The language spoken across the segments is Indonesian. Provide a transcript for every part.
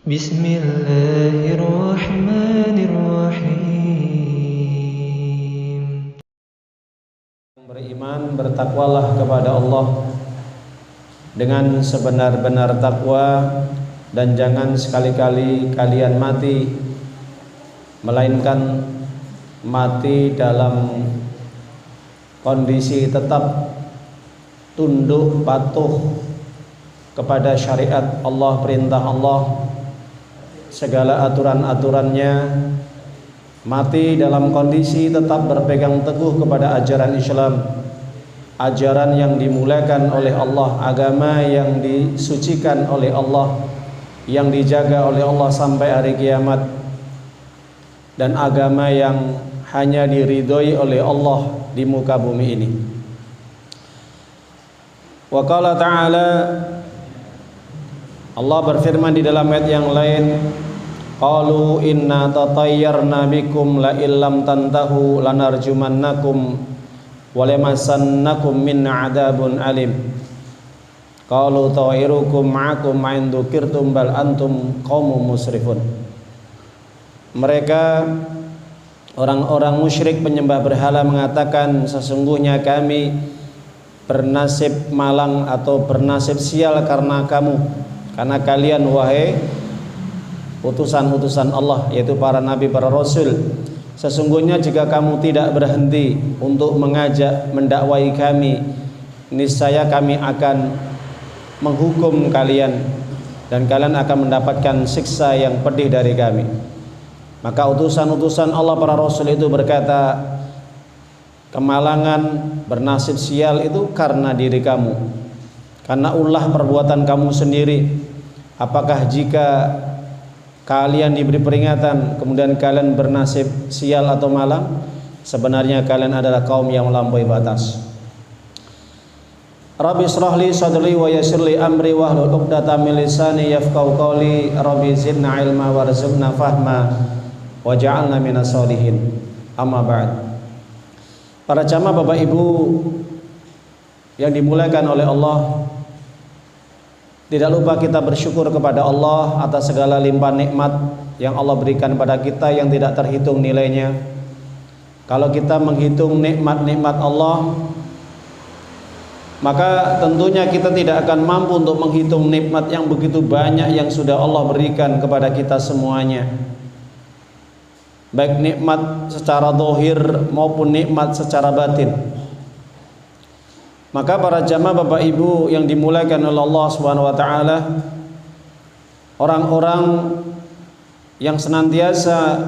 Bismillahirrahmanirrahim. Beriman, bertakwalah kepada Allah dengan sebenar-benar takwa, dan jangan sekali-kali kalian mati melainkan mati dalam kondisi tetap tunduk patuh kepada syariat Allah, perintah Allah, segala aturan-aturannya, mati dalam kondisi tetap berpegang teguh kepada ajaran Islam, ajaran yang dimulakan oleh Allah, agama yang disucikan oleh Allah, yang dijaga oleh Allah sampai hari kiamat, dan agama yang hanya diridhoi oleh Allah di muka bumi ini. Wa qala ta'ala, Allah berfirman di dalam ayat yang lain, qalu inna tatayyarna bikum la illam tantahu lanarjumannakum wa lamassannakum minna adzabun alim. Qalu ta'irukum ma'akum ma'in dzukirtum bal antum qaumun musrifun. Mereka orang-orang musyrik penyembah berhala mengatakan, sesungguhnya kami bernasib malang atau bernasib sial karena kalian wahai utusan-utusan Allah, yaitu para nabi, para rasul. Sesungguhnya jika kamu tidak berhenti untuk mengajak, mendakwai kami, niscaya kami akan menghukum kalian dan kalian akan mendapatkan siksa yang pedih dari kami. Maka utusan-utusan Allah, para rasul itu berkata, kemalangan, bernasib sial itu karena diri kamu, karena ulah perbuatan kamu sendiri. Apakah jika kalian diberi peringatan kemudian kalian bernasib sial atau malang? Sebenarnya kalian adalah kaum yang melampaui batas. Rabbi shrah li sadri wa yassir li amri wahlul 'uqdatam min lisani yafqahu qawli. Rabbi zidna ilma warzuqna fahma waj'alna minas sholihin. Amma ba'd. Para jamaah Bapak Ibu yang dimuliakan oleh Allah, tidak lupa kita bersyukur kepada Allah atas segala limpah nikmat yang Allah berikan pada kita yang tidak terhitung nilainya. Kalau kita menghitung nikmat-nikmat Allah, maka tentunya kita tidak akan mampu untuk menghitung nikmat yang begitu banyak yang sudah Allah berikan kepada kita semuanya, baik nikmat secara zahir maupun nikmat secara batin. Maka para jamaah Bapak Ibu yang dimuliakan oleh Allah Subhanahu wa taala, orang-orang yang senantiasa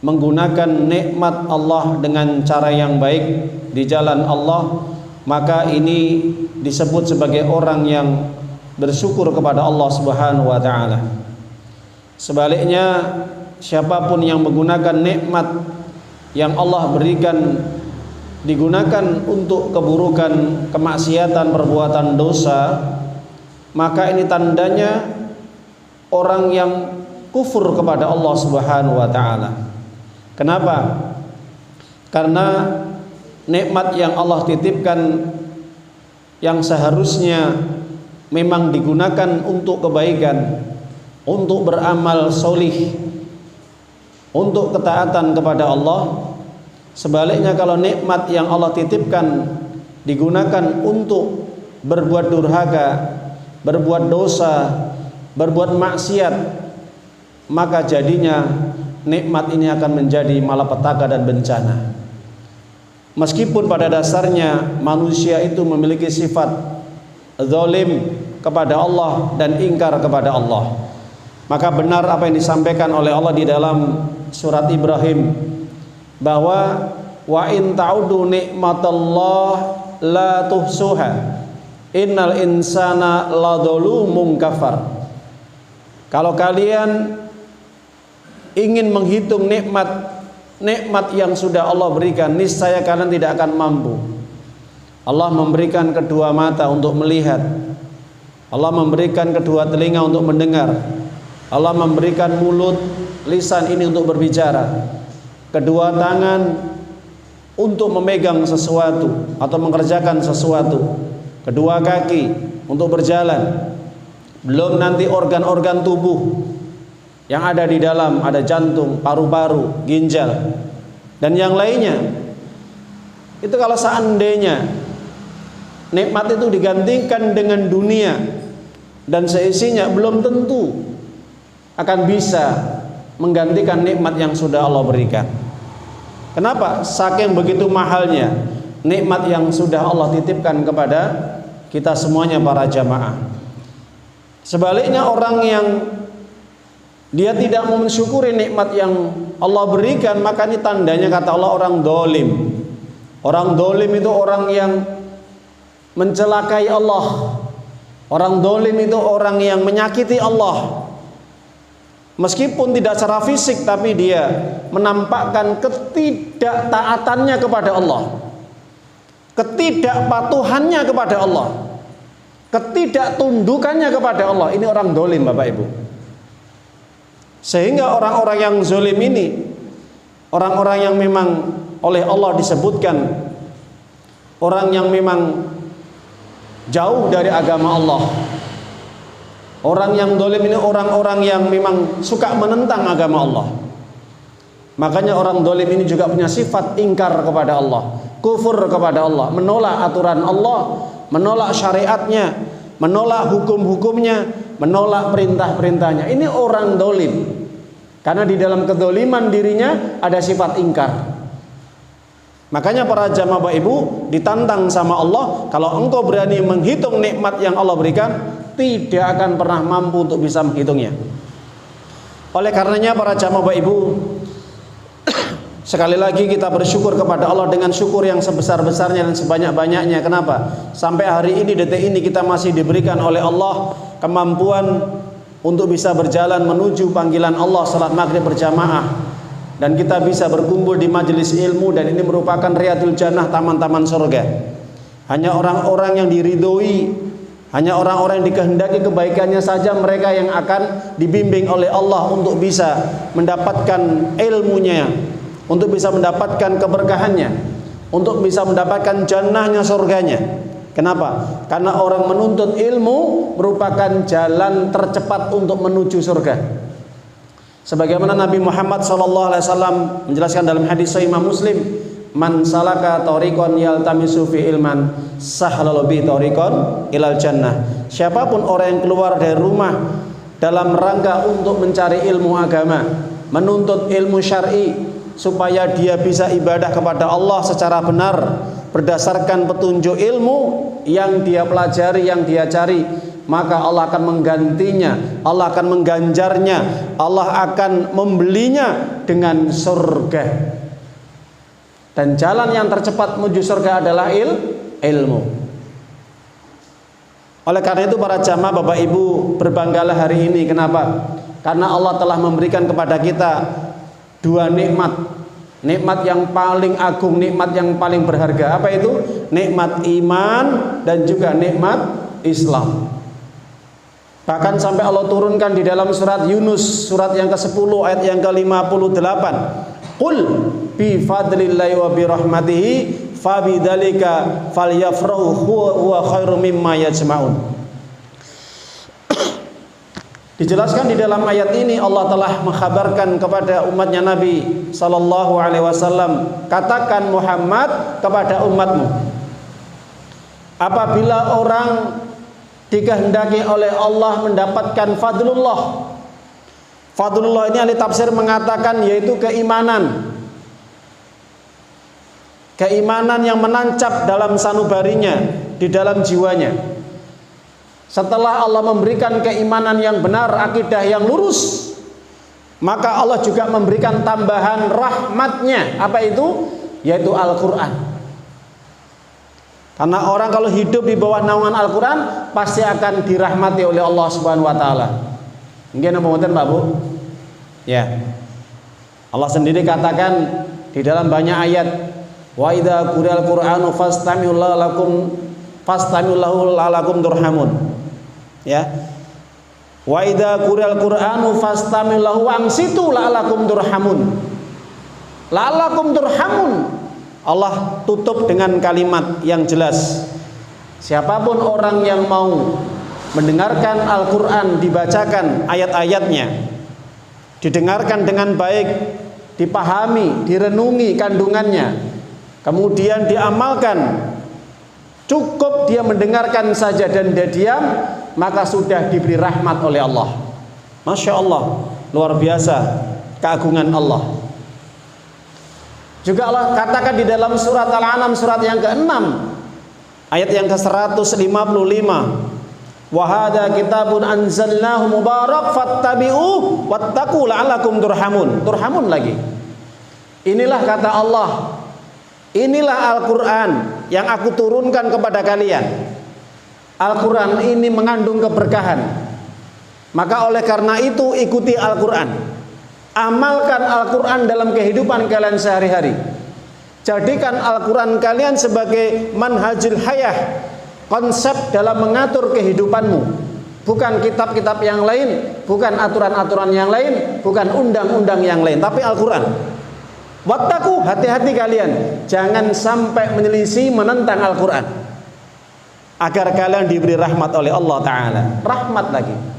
menggunakan nikmat Allah dengan cara yang baik di jalan Allah, maka ini disebut sebagai orang yang bersyukur kepada Allah Subhanahu wa taala. Sebaliknya, siapapun yang menggunakan nikmat yang Allah berikan digunakan untuk keburukan, kemaksiatan, perbuatan dosa, maka ini tandanya orang yang kufur kepada Allah Subhanahu wa taala. Kenapa? Karena nikmat yang Allah titipkan yang seharusnya memang digunakan untuk kebaikan, untuk beramal solih, untuk ketaatan kepada Allah. Sebaliknya, kalau nikmat yang Allah titipkan digunakan untuk berbuat durhaka, berbuat dosa, berbuat maksiat, maka jadinya nikmat ini akan menjadi malapetaka dan bencana. Meskipun pada dasarnya manusia itu memiliki sifat zalim kepada Allah dan ingkar kepada Allah, maka benar apa yang disampaikan oleh Allah di dalam surat Ibrahim, bahwa wa in ta'udu nikmatallah la tuhsuha innal insana ladzalumun kafar. Kalau kalian ingin menghitung nikmat yang sudah Allah berikan, niscaya kalian tidak akan mampu. Allah memberikan kedua mata untuk melihat, Allah memberikan kedua telinga untuk mendengar, Allah memberikan mulut, lisan ini untuk berbicara, kedua tangan untuk memegang sesuatu atau mengerjakan sesuatu, kedua kaki untuk berjalan, belum nanti organ-organ tubuh yang ada di dalam, ada jantung, paru-paru, ginjal, dan yang lainnya. Itu kalau seandainya nikmat itu digantikan dengan dunia dan seisinya, belum tentu akan bisa menggantikan nikmat yang sudah Allah berikan. Kenapa? Saking begitu mahalnya nikmat yang sudah Allah titipkan kepada kita semuanya para jamaah. Sebaliknya orang yang dia tidak mensyukuri nikmat yang Allah berikan, maka ini tandanya kata Allah orang dolim. Orang dolim itu orang yang mencelakai Allah. Orang dolim itu orang yang menyakiti Allah. Meskipun tidak secara fisik, tapi dia menampakkan ketidaktaatannya kepada Allah, ketidakpatuhannya kepada Allah, ketidaktundukannya kepada Allah. Ini orang dolim, Bapak Ibu. Sehingga orang-orang yang zolim ini, orang-orang yang memang oleh Allah disebutkan orang yang memang jauh dari agama Allah. Orang yang dolim ini orang-orang yang memang suka menentang agama Allah. Makanya orang dolim ini juga punya sifat ingkar kepada Allah, kufur kepada Allah, menolak aturan Allah, menolak syariatnya, menolak hukum-hukumnya, menolak perintah-perintahnya. Ini orang dolim. Karena di dalam kedoliman dirinya ada sifat ingkar. Makanya para jamaah Bapak Ibu ditantang sama Allah, kalau engkau berani menghitung nikmat yang Allah berikan, tidak akan pernah mampu untuk bisa menghitungnya. Oleh karenanya para jamaah Bapak Ibu, sekali lagi kita bersyukur kepada Allah dengan syukur yang sebesar-besarnya dan sebanyak-banyaknya. Kenapa? Sampai hari ini, detik ini, kita masih diberikan oleh Allah kemampuan untuk bisa berjalan menuju panggilan Allah salat maghrib berjamaah, dan kita bisa berkumpul di majelis ilmu, dan ini merupakan riyadul jannah, taman-taman surga. Hanya orang-orang yang diridhoi, hanya orang-orang yang dikehendaki kebaikannya saja mereka yang akan dibimbing oleh Allah untuk bisa mendapatkan ilmunya, untuk bisa mendapatkan keberkahannya, untuk bisa mendapatkan jannahnya, surganya. Kenapa? Karena orang menuntut ilmu merupakan jalan tercepat untuk menuju surga. Sebagaimana Nabi Muhammad SAW menjelaskan dalam hadis Sahih Imam Muslim, man salaka tariqan yaltamisu fi ilman sahala bi tariqan ilal jannah. Siapapun orang yang keluar dari rumah dalam rangka untuk mencari ilmu agama, menuntut ilmu syar'i supaya dia bisa ibadah kepada Allah secara benar berdasarkan petunjuk ilmu yang dia pelajari, yang dia cari, maka Allah akan menggantinya, Allah akan mengganjarnya, Allah akan membelinya dengan surga. Dan jalan yang tercepat menuju surga adalah ilmu. Oleh karena itu para jamaah Bapak Ibu, berbanggalah hari ini. Kenapa? Karena Allah telah memberikan kepada kita dua nikmat. Nikmat yang paling agung, nikmat yang paling berharga. Apa itu? Nikmat iman dan juga nikmat Islam. Bahkan sampai Allah turunkan di dalam surat Yunus, surat yang ke-10 ayat yang ke-58. Qul bi fadlillahi wa bi rahmatihi fabidzalika falyafrahu huwa khairum mimma yajma'un. Dijelaskan di dalam ayat ini Allah telah mengkhabarkan kepada umatnya Nabi sallallahu alaihi wasallam, katakan Muhammad kepada umatmu, apabila orang dikehendaki oleh Allah mendapatkan fadlullah. Fadlullah ini ahli tafsir mengatakan yaitu keimanan. Keimanan yang menancap dalam sanubarinya, di dalam jiwanya. Setelah Allah memberikan keimanan yang benar, akidah yang lurus, maka Allah juga memberikan tambahan rahmatnya. Apa itu? Yaitu Al-Quran. Karena orang kalau hidup di bawah naungan Al-Quran pasti akan dirahmati oleh Allah Subhanahu wa Ta'ala. Mungkin apa Mbak Bu? Ya, Allah sendiri katakan di dalam banyak ayat, wa idza quri'al Qur'anu fastami'u lahu la'allakum turhamun. Ya, wa idza quri'al Qur'anu fastami'u lahu ansitu la'allakum turhamun. La'allakum turhamun. Allah tutup dengan kalimat yang jelas. Siapapun orang yang mau mendengarkan Al-Quran dibacakan ayat-ayatnya, didengarkan dengan baik, dipahami, direnungi kandungannya, kemudian diamalkan, cukup dia mendengarkan saja dan dia diam, maka sudah diberi rahmat oleh Allah. Masya Allah, luar biasa keagungan Allah. Juga Allah katakan di dalam surat Al-An'am surat yang ke-6 ayat yang ke-155, wa hadza kitabun anzalnahu mubarak fattabi'uhu wattaqu la'allakum turhamun. Turhamun lagi. Inilah kata Allah, inilah Al-Qur'an yang aku turunkan kepada kalian. Al-Qur'an ini mengandung keberkahan. Maka oleh karena itu ikuti Al-Qur'an. Amalkan Al-Quran dalam kehidupan kalian sehari-hari. Jadikan Al-Quran kalian sebagai manhajul hayah, konsep dalam mengatur kehidupanmu. Bukan kitab-kitab yang lain, bukan aturan-aturan yang lain, bukan undang-undang yang lain, tapi Al-Quran. Wattaku, hati-hati kalian, jangan sampai menyelisih menentang Al-Quran, agar kalian diberi rahmat oleh Allah Ta'ala. Rahmat lagi.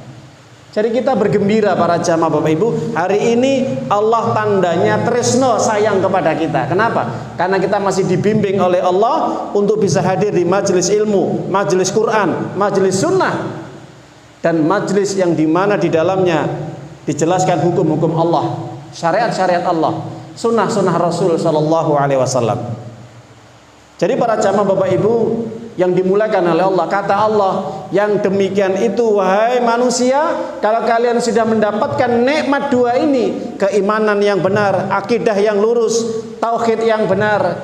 Jadi kita bergembira para jamaah Bapak Ibu, hari ini Allah tandanya tresno sayang kepada kita. Kenapa? Karena kita masih dibimbing oleh Allah untuk bisa hadir di majelis ilmu, majelis Quran, majelis sunnah, dan majelis yang dimana di dalamnya dijelaskan hukum-hukum Allah, syariat-syariat Allah, sunnah-sunnah Rasul Sallallahu Alaihi Wasallam. Jadi para jamaah Bapak Ibu yang dimuliakan oleh Allah, kata Allah, yang demikian itu wahai manusia, kalau kalian sudah mendapatkan nikmat dua ini, keimanan yang benar, akidah yang lurus, tauhid yang benar,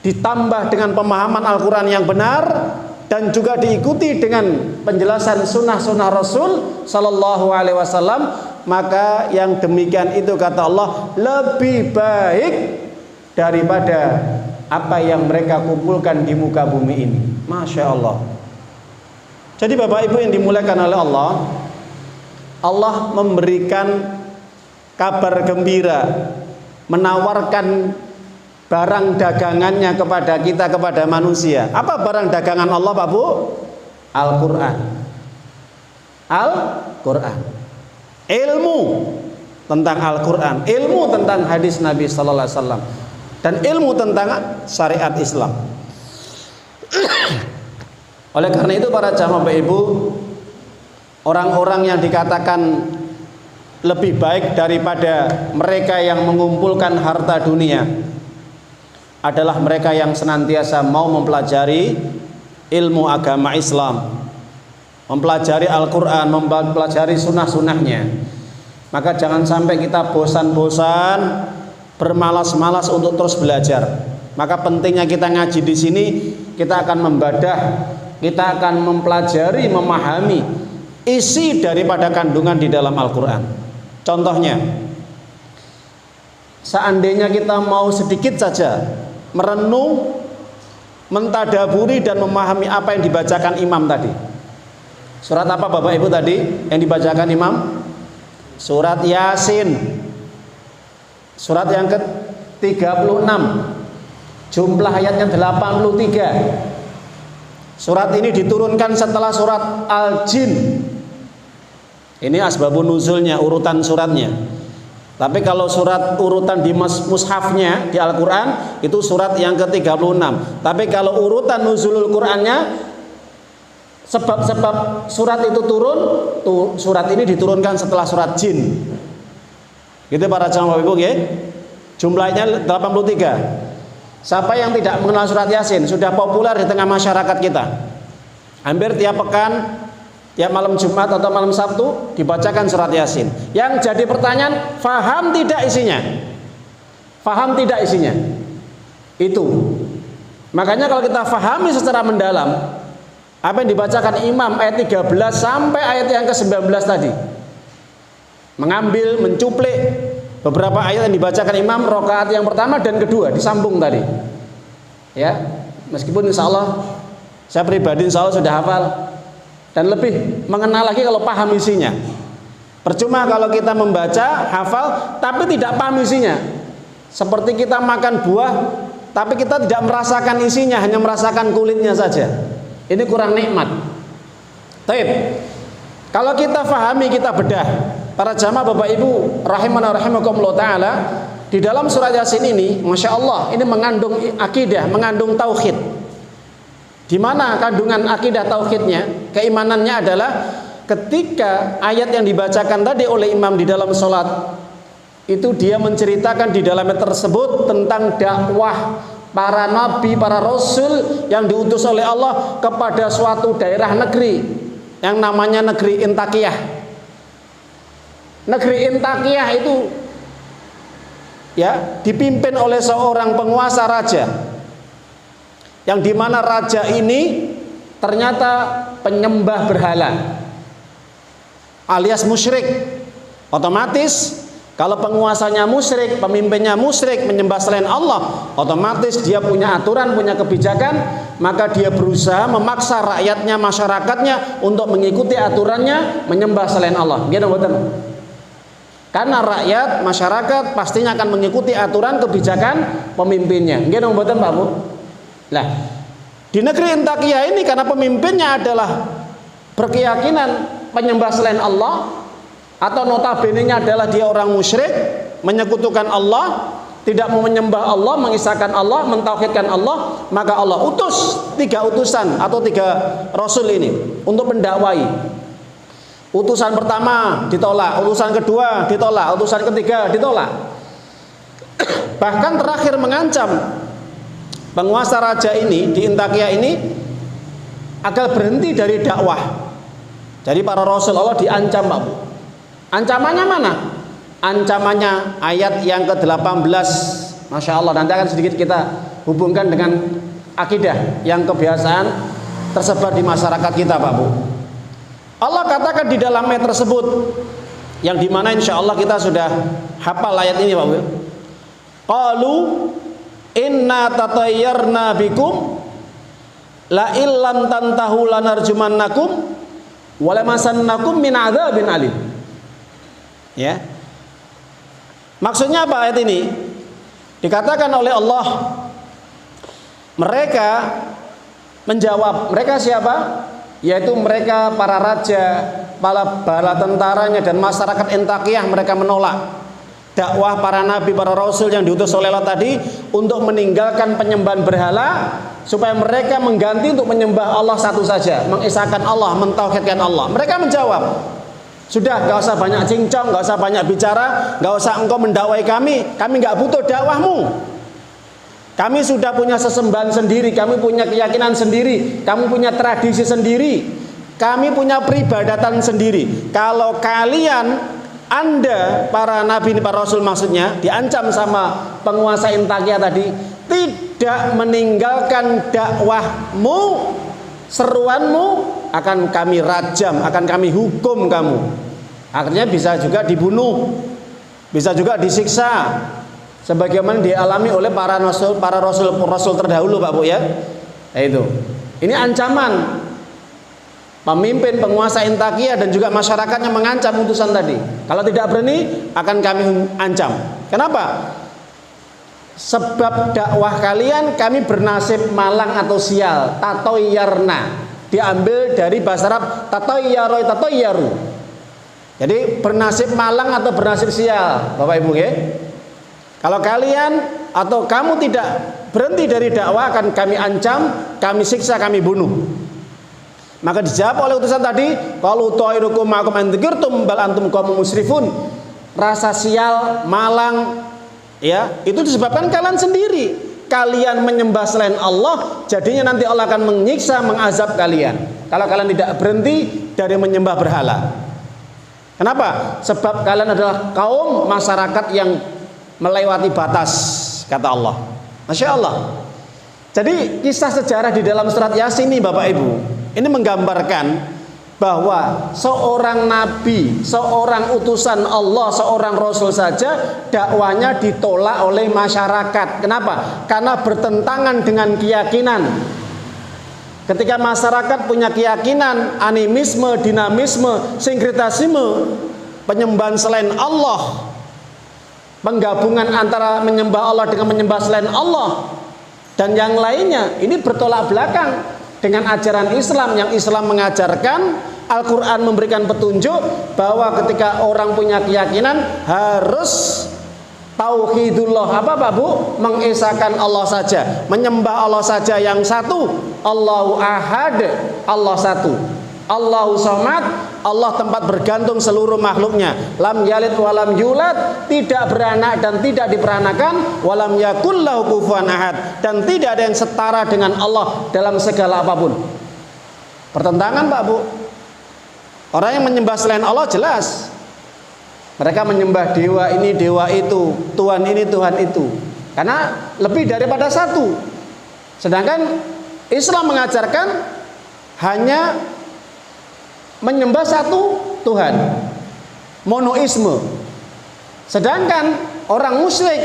ditambah dengan pemahaman Al-Quran yang benar, dan juga diikuti dengan penjelasan sunnah-sunnah Rasul Sallallahu Alaihi Wasallam, maka yang demikian itu kata Allah lebih baik daripada apa yang mereka kumpulkan di muka bumi ini. Masya Allah. Jadi Bapak Ibu yang dimuliakan oleh Allah, Allah memberikan kabar gembira, menawarkan barang dagangannya kepada kita, kepada manusia. Apa barang dagangan Allah Pak Bu? Al-Quran. Al-Quran. Ilmu tentang Al-Quran, ilmu tentang hadis Nabi Sallallahu Alaihi Wasallam, dan ilmu tentang syariat Islam. Oleh karena itu para jamaah Bapak Ibu, orang-orang yang dikatakan lebih baik daripada mereka yang mengumpulkan harta dunia adalah mereka yang senantiasa mau mempelajari ilmu agama Islam, mempelajari Al-Quran, mempelajari sunnah-sunnahnya. Maka jangan sampai kita bosan-bosan, bermalas-malas untuk terus belajar. Maka pentingnya kita ngaji di sini, kita akan membadah, kita akan mempelajari, memahami isi daripada kandungan di dalam Al-Quran. Contohnya, seandainya kita mau sedikit saja merenung, mentadaburi dan memahami apa yang dibacakan imam tadi. Surat apa Bapak Ibu tadi yang dibacakan imam? Surat Yasin. Surat yang ke-36, jumlah ayatnya 83. Surat ini diturunkan setelah surat Al-Jin. Ini asbabun nuzulnya, urutan suratnya. Tapi kalau surat urutan di mushafnya di Al-Quran itu surat yang ke-36. Tapi kalau urutan nuzulul Qurannya, sebab-sebab surat itu turun, surat ini diturunkan setelah surat Jin. Gitu para jamaah Bapak Ibu ya. Jumlahnya 83. Siapa yang tidak mengenal surat Yasin? Sudah populer di tengah masyarakat kita. Hampir tiap pekan, tiap malam Jumat atau malam Sabtu dibacakan surat Yasin. Yang jadi pertanyaan, faham tidak isinya? Faham tidak isinya? Itu. Makanya kalau kita fahami secara mendalam apa yang dibacakan imam ayat 13 sampai ayat yang ke-19 tadi, mengambil, mencuplik beberapa ayat yang dibacakan imam rakaat yang pertama dan kedua, disambung tadi ya. Meskipun insya Allah saya pribadi insya Allah sudah hafal dan lebih mengenal lagi kalau paham isinya. Percuma kalau kita membaca, hafal tapi tidak paham isinya. Seperti kita makan buah tapi kita tidak merasakan isinya, hanya merasakan kulitnya saja. Ini kurang nikmat. Taib. Kalau kita fahami, kita bedah, para jamaah Bapak Ibu rahimana rahimakumullah taala, di dalam surat Yasin ini, Masya Allah, ini mengandung akidah, mengandung tauhid. Di mana kandungan akidah tauhidnya, keimanannya adalah ketika ayat yang dibacakan tadi oleh imam di dalam sholat, itu dia menceritakan di dalamnya tersebut tentang dakwah para nabi, para rasul yang diutus oleh Allah kepada suatu daerah negeri yang namanya negeri Intakiyah. Negeri Intakiyah itu ya dipimpin oleh seorang penguasa raja, yang dimana raja ini ternyata penyembah berhala alias musyrik. Otomatis kalau penguasanya musyrik, pemimpinnya musyrik, menyembah selain Allah, otomatis dia punya aturan, punya kebijakan, maka dia berusaha memaksa rakyatnya, masyarakatnya untuk mengikuti aturannya, menyembah selain Allah. Gitu, betul? Karena rakyat, masyarakat pastinya akan mengikuti aturan, kebijakan pemimpinnya. Gitu, betul, Pak Bu? Nah, di negeri Intakiyah ini karena pemimpinnya adalah berkeyakinan penyembah selain Allah, atau notabene-nya adalah dia orang musyrik, menyekutukan Allah, tidak mau menyembah Allah, mengisahkan Allah, mentauhidkan Allah, maka Allah utus 3 utusan atau 3 rasul ini untuk mendakwai. Utusan pertama ditolak, utusan kedua ditolak, utusan ketiga ditolak. Bahkan terakhir mengancam penguasa raja ini di Intakiyah ini agar berhenti dari dakwah. Jadi para rasul Allah diancam, Pak Bu. Ancamannya mana? Ancamannya ayat yang ke-18. Masya Allah, nanti akan sedikit kita hubungkan dengan akidah yang kebiasaan tersebar di masyarakat kita, Pak Bu. Allah katakan di dalam ayat tersebut, yang dimana insya Allah kita sudah hafal ayat ini, Pak Bu. Qalu inna tatayyarna bikum la illam tantahu lanarjumannakum wa lamasannakum min adzabin alim. Ya, maksudnya apa ayat ini? Dikatakan oleh Allah, mereka menjawab, mereka siapa? Yaitu mereka para raja, para bala tentaranya dan masyarakat Intakiyah. Mereka menolak dakwah para nabi, para rasul yang diutus oleh Allah tadi untuk meninggalkan penyembahan berhala, supaya mereka mengganti untuk menyembah Allah satu saja, mengisahkan Allah, mentauhidkan Allah. Mereka menjawab, sudah, gak usah banyak cincong, gak usah banyak bicara, gak usah engkau mendakwai kami gak butuh dakwahmu. Kami sudah punya sesembahan sendiri, kami punya keyakinan sendiri, kami punya tradisi sendiri, kami punya peribadatan sendiri. Kalau kalian, Anda, para nabi, para rasul maksudnya, diancam sama penguasa Intakiyah tadi, tidak meninggalkan dakwahmu, seruanmu, akan kami rajam, akan kami hukum kamu. Akhirnya bisa juga dibunuh, bisa juga disiksa, sebagaimana dialami oleh para rasul terdahulu, Pak Bu ya. Itu. Ini ancaman pemimpin penguasa Intakiyah dan juga masyarakatnya mengancam utusan tadi. Kalau tidak berani akan kami ancam. Kenapa? Sebab dakwah kalian kami bernasib malang atau sial. Tatoyarna diambil dari bahasa Arab tatoyaru. Jadi bernasib malang atau bernasib sial, Bapak Ibu ya. Kalau kalian atau kamu tidak berhenti dari dakwah akan kami ancam, kami siksa, kami bunuh. Maka dijawab oleh utusan tadi, qalu ta'irukum ma'akum an dzikirtum bal antum qaumun musrifun. Rasa sial, malang ya, itu disebabkan kalian sendiri. Kalian menyembah selain Allah, jadinya nanti Allah akan menyiksa, mengazab kalian kalau kalian tidak berhenti dari menyembah berhala. Kenapa? Sebab kalian adalah kaum masyarakat yang melewati batas, kata Allah. Masya Allah. Jadi kisah sejarah di dalam surat Yasin ini, Bapak Ibu, ini menggambarkan bahwa seorang nabi, seorang utusan Allah, seorang rasul saja dakwanya ditolak oleh masyarakat. Kenapa? Karena bertentangan dengan keyakinan. Ketika masyarakat punya keyakinan, animisme, dinamisme, sinkretisme, penyembahan selain Allah, penggabungan antara menyembah Allah dengan menyembah selain Allah dan yang lainnya, ini bertolak belakang dengan ajaran Islam, yang Islam mengajarkan Al-Quran memberikan petunjuk bahwa ketika orang punya keyakinan harus tauhidullah, apa Pak Bu? Mengesahkan Allah saja, menyembah Allah saja yang satu. Allahu ahad, Allah satu. Allahu somad, Allah tempat bergantung seluruh makhluknya. Lam yalid walam yulad, tidak beranak dan tidak diperanakan. Walam yakul lahu kufuwan ahad, dan tidak ada yang setara dengan Allah dalam segala apapun. Pertentangan Pak Bu. Orang yang menyembah selain Allah jelas mereka menyembah dewa ini, dewa itu, Tuhan ini, Tuhan itu, karena lebih daripada satu. Sedangkan Islam mengajarkan hanya menyembah satu Tuhan, monoisme. Sedangkan orang musyrik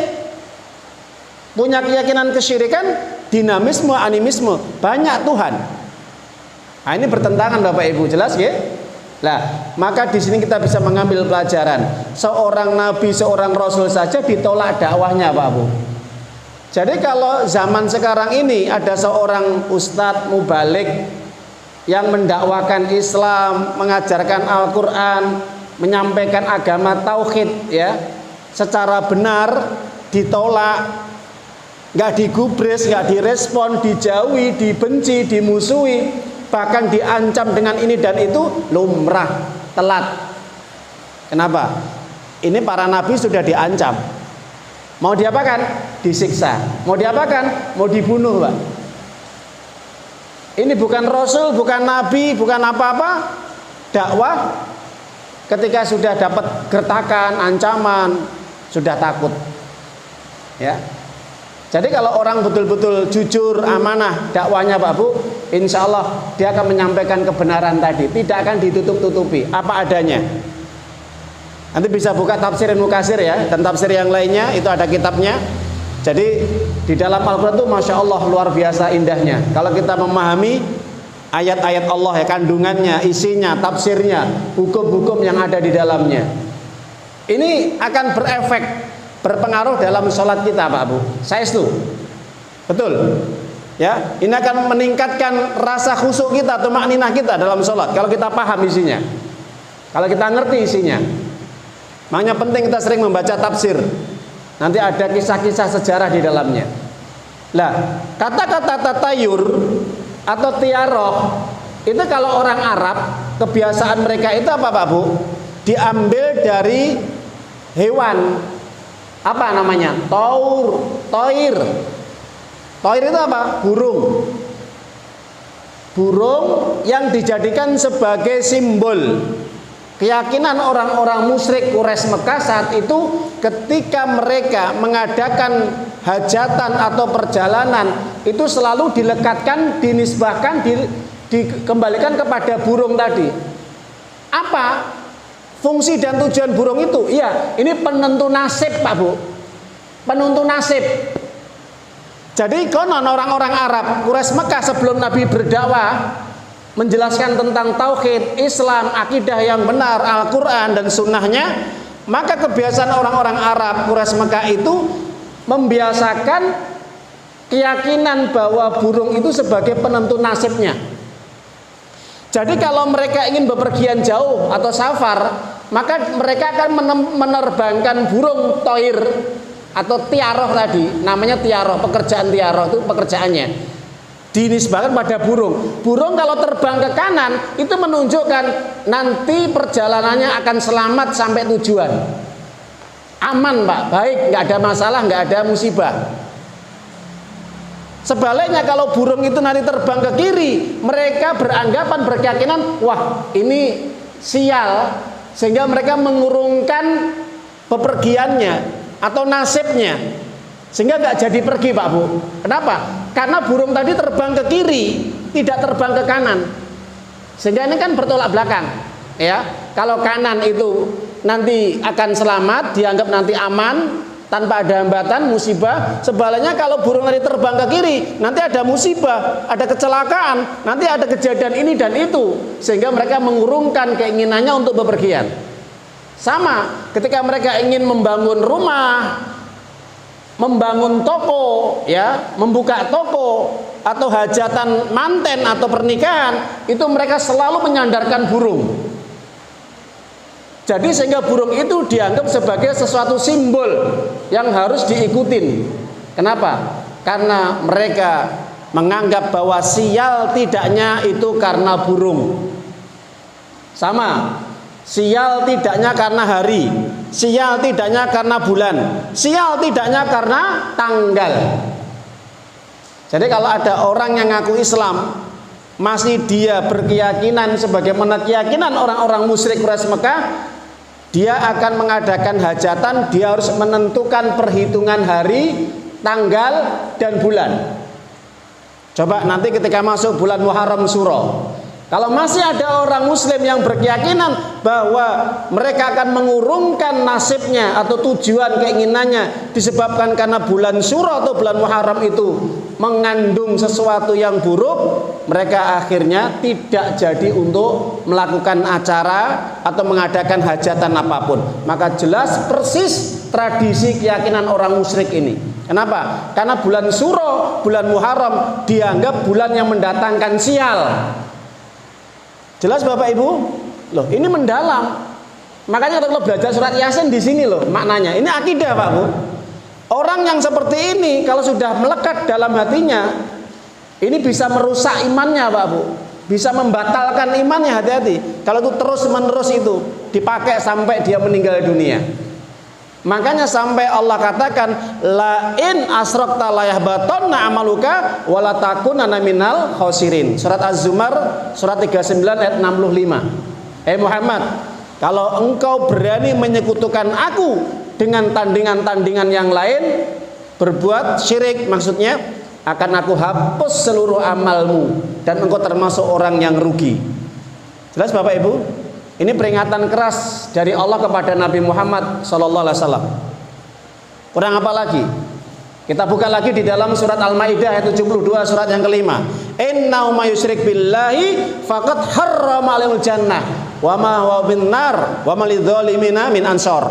punya keyakinan kesyirikan, dinamisme, animisme, banyak Tuhan. Nah, ini bertentangan Bapak Ibu, jelas ya? Nah, maka di sini kita bisa mengambil pelajaran. Seorang nabi, seorang rasul saja ditolak dakwahnya Pak Bu. Jadi kalau zaman sekarang ini ada seorang ustadz mubalik yang mendakwakan Islam, mengajarkan Al-Quran, menyampaikan agama tauhid ya, secara benar, ditolak, nggak digubris, nggak direspon, dijauhi, dibenci, dimusuhi, bahkan diancam dengan ini dan itu, lumrah, telat. Kenapa? Ini para nabi sudah diancam. Mau diapakan? Disiksa. Mau diapakan? Mau dibunuh Pak. Ini bukan rasul, bukan nabi, bukan apa-apa. Dakwah ketika sudah dapat gertakan, ancaman, sudah takut. Ya. Jadi kalau orang betul-betul jujur, amanah dakwahnya Pak Bu, insya Allah dia akan menyampaikan kebenaran tadi, tidak akan ditutup-tutupi, apa adanya. Nanti bisa buka tafsir Ibnu Katsir ya, dan tafsir yang lainnya itu ada kitabnya. Jadi di dalam Al-Quran itu Masya Allah luar biasa indahnya. Kalau kita memahami ayat-ayat Allah ya, kandungannya, isinya, tafsirnya, hukum-hukum yang ada di dalamnya, ini akan berefek, berpengaruh dalam sholat kita Pak Bu. Saya setuju. Betul ya, ini akan meningkatkan rasa khusyuk kita atau makninah kita dalam sholat kalau kita paham isinya, kalau kita ngerti isinya. Makanya penting kita sering membaca tafsir. Nanti ada kisah-kisah sejarah di dalamnya. Lah, kata-kata tatayur atau tiaroh itu kalau orang Arab kebiasaan mereka itu apa Pak Bu? Diambil dari hewan. Apa namanya? Toir. Toir itu apa? Burung. Burung yang dijadikan sebagai simbol keyakinan orang-orang musyrik Quraisy Mekah saat itu, ketika mereka mengadakan hajatan atau perjalanan itu selalu dilekatkan, dinisbahkan, dikembalikan kepada burung tadi. Apa fungsi dan tujuan burung itu? Iya, ini penentu nasib Pak Bu, penentu nasib. Jadi konon orang-orang Arab Quraisy Mekah sebelum Nabi berdakwah menjelaskan tentang tauhid, Islam, akidah yang benar, Al-Quran dan sunnahnya, maka kebiasaan orang-orang Arab Quraisy Mekah itu membiasakan keyakinan bahwa burung itu sebagai penentu nasibnya. Jadi kalau mereka ingin bepergian jauh atau safar, maka mereka akan menerbangkan burung toir atau tiaroh tadi, namanya tiaroh, pekerjaan tiaroh itu pekerjaannya dinisbahkan pada burung. Burung kalau terbang ke kanan itu menunjukkan nanti perjalanannya akan selamat sampai tujuan, aman Pak, baik, nggak ada masalah, nggak ada musibah. Sebaliknya kalau burung itu nanti terbang ke kiri, mereka beranggapan, berkeyakinan, wah ini sial, sehingga mereka mengurungkan bepergiannya atau nasibnya, sehingga nggak jadi pergi Pak Bu. Kenapa? Karena burung tadi terbang ke kiri, tidak terbang ke kanan, sehingga ini kan bertolak belakang ya. Kalau kanan itu nanti akan selamat, dianggap nanti aman tanpa ada hambatan, musibah. Sebaliknya kalau burung tadi terbang ke kiri, nanti ada musibah, ada kecelakaan, nanti ada kejadian ini dan itu, sehingga mereka mengurungkan keinginannya untuk bepergian. Sama ketika mereka ingin membangun rumah, membangun toko, ya, membuka toko, atau hajatan manten atau pernikahan, itu mereka selalu menyandarkan burung. Jadi sehingga burung itu dianggap sebagai sesuatu simbol yang harus diikutin. Kenapa? Karena mereka menganggap bahwa sial tidaknya itu karena burung. Sama, sial tidaknya karena hari, sial tidaknya karena bulan, sial tidaknya karena tanggal. Jadi kalau ada orang yang ngaku Islam, masih dia berkeyakinan sebagaimana keyakinan orang-orang musyrik Quraisy Mekah, dia akan mengadakan hajatan, dia harus menentukan perhitungan hari, tanggal, dan bulan. Coba nanti ketika masuk bulan Muharram Suro, kalau masih ada orang muslim yang berkeyakinan bahwa mereka akan mengurungkan nasibnya atau tujuan keinginannya disebabkan karena bulan Suro atau bulan Muharram itu mengandung sesuatu yang buruk, mereka akhirnya tidak jadi untuk melakukan acara atau mengadakan hajatan apapun. Maka jelas persis tradisi keyakinan orang musyrik ini. Kenapa? Karena bulan Suro, bulan Muharram dianggap bulan yang mendatangkan sial. Jelas Bapak Ibu? Loh, ini mendalam. Makanya kalau belajar surat Yasin di sini loh maknanya. Ini akidah Pak Bu. Orang yang seperti ini kalau sudah melekat dalam hatinya, ini bisa merusak imannya Pak Bu. Bisa membatalkan imannya, hati-hati. Kalau itu terus-menerus itu dipakai sampai dia meninggal dunia. Makanya sampai Allah katakan la in asrakta la yahbatanna amaluka wala takunanna minal khosirin. Surat Az-Zumar surat 39 ayat 65. Muhammad, kalau engkau berani menyekutukan aku dengan tandingan-tandingan yang lain, berbuat syirik maksudnya, akan aku hapus seluruh amalmu dan engkau termasuk orang yang rugi. Jelas Bapak Ibu? Ini peringatan keras dari Allah kepada Nabi Muhammad SAW. Kurang apa lagi? Kita buka lagi di dalam surat Al-Maidah ayat 72, surat yang kelima. Innahu may yusyrik billahi faqad harrama 'alaihil jannah wa ma huwa binnar wa ma lidzalimina min ansor.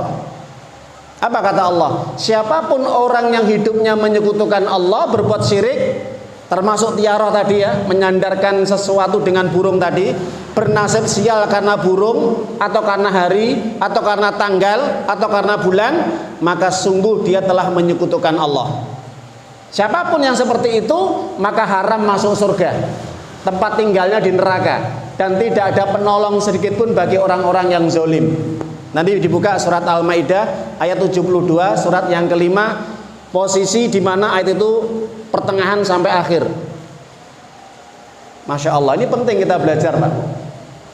Apa kata Allah? Siapapun orang yang hidupnya menyekutukan Allah, berbuat syirik, termasuk tiara tadi ya, menyandarkan sesuatu dengan burung tadi, bernasib sial karena burung atau karena hari atau karena tanggal atau karena bulan, maka sungguh dia telah menyekutukan Allah. Siapapun yang seperti itu maka haram masuk surga, tempat tinggalnya di neraka, dan tidak ada penolong sedikit pun bagi orang-orang yang zalim. Nanti dibuka surat Al-Maidah ayat 72, surat yang kelima, posisi di mana ayat itu pertengahan sampai akhir. Masya Allah, ini penting kita belajar Pak.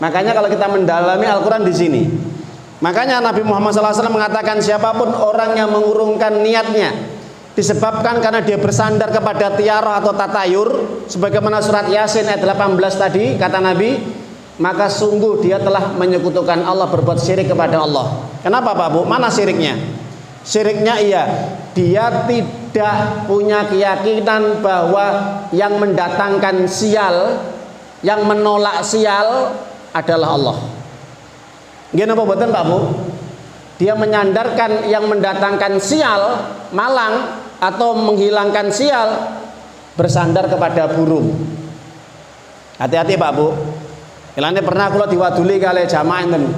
Makanya kalau kita mendalami Al-Quran di sini, makanya Nabi Muhammad SAW mengatakan siapapun orang yang mengurungkan niatnya disebabkan karena dia bersandar kepada tiara atau tatayur, sebagaimana surat Yasin ayat 18 tadi kata Nabi, maka sungguh dia telah menyekutukan Allah, berbuat syirik kepada Allah. Kenapa Pak Bu? Mana syiriknya? Syiriknya dia tidak punya keyakinan bahwa yang mendatangkan sial, yang menolak sial adalah Allah. Gimana apa betul Pak Bu? Dia menyandarkan yang mendatangkan sial, malang atau menghilangkan sial, bersandar kepada burung. Hati-hati Pak Bu. Ilane pernah kula diwaduli kali jamaah enten.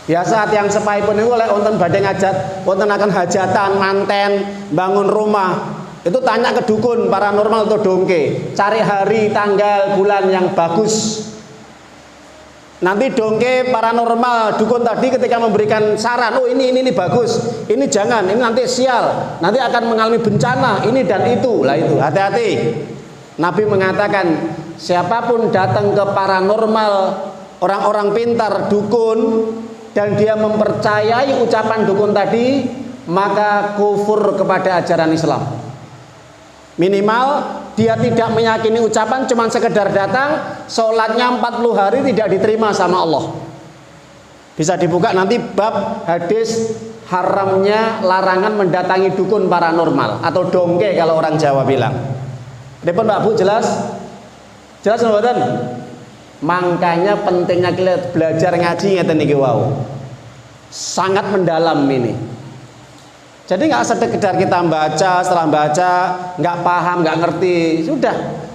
Biasa tiang sepaipun itu oleh wonten badhe ngajat, wonten akan hajatan, manten, bangun rumah. Itu tanya ke dukun paranormal atau dongke, cari hari, tanggal, bulan yang bagus. Nanti dongke paranormal dukun tadi ketika memberikan saran, oh ini bagus, ini jangan, ini nanti sial, nanti akan mengalami bencana, ini dan itu. Lah itu, hati-hati. Nabi mengatakan siapapun datang ke paranormal, orang-orang pintar, dukun, dan dia mempercayai ucapan dukun tadi, maka kufur kepada ajaran Islam. Minimal dia tidak meyakini ucapan, cuma sekedar datang, sholatnya 40 hari tidak diterima sama Allah. Bisa dibuka nanti bab hadis haramnya larangan mendatangi dukun paranormal atau dongke kalau orang Jawa bilang. Depon Pak Bu, jelas? Jelas mboten? Makanya pentingnya kita belajar ngaji ngeten niki wau. Sangat mendalam ini. Jadi nggak sekedar kita baca, setelah baca nggak paham, nggak ngerti, sudah.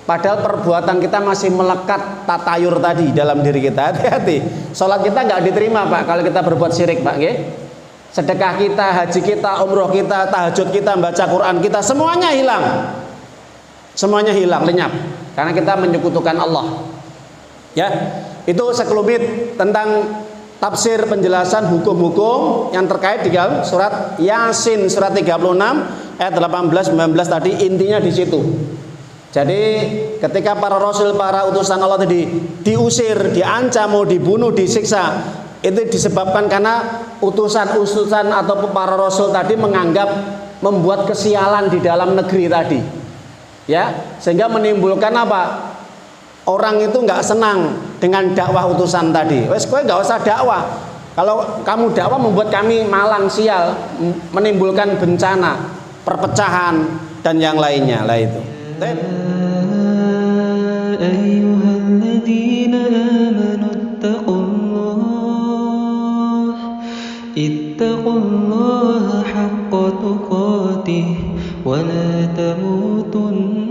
Padahal perbuatan kita masih melekat tatayur tadi dalam diri kita. Hati-hati. Sholat kita nggak diterima Pak kalau kita berbuat syirik Pak. Okay? Sedekah kita, haji kita, umroh kita, tahajud kita, baca Quran kita, semuanya hilang. Semuanya hilang, lenyap. Karena kita menyekutukan Allah. Ya, itu sekelumit tentang tafsir penjelasan hukum-hukum yang terkait di dalam surat Yasin surat 36 ayat 18 19 tadi, intinya di situ. Jadi ketika para rasul, para utusan Allah tadi diusir, diancam, mau dibunuh, disiksa, itu disebabkan karena utusan-utusan atau para rasul tadi menganggap membuat kesialan di dalam negeri tadi. Ya, sehingga menimbulkan apa? Orang itu nggak senang dengan dakwah utusan tadi. Wes kowe nggak usah dakwah. Kalau kamu dakwah membuat kami malang, sial, menimbulkan bencana, perpecahan dan yang lainnya lah itu. Ayyuhalladzina amanu ittaqullaha haqqa tuqatih wa la tamutunna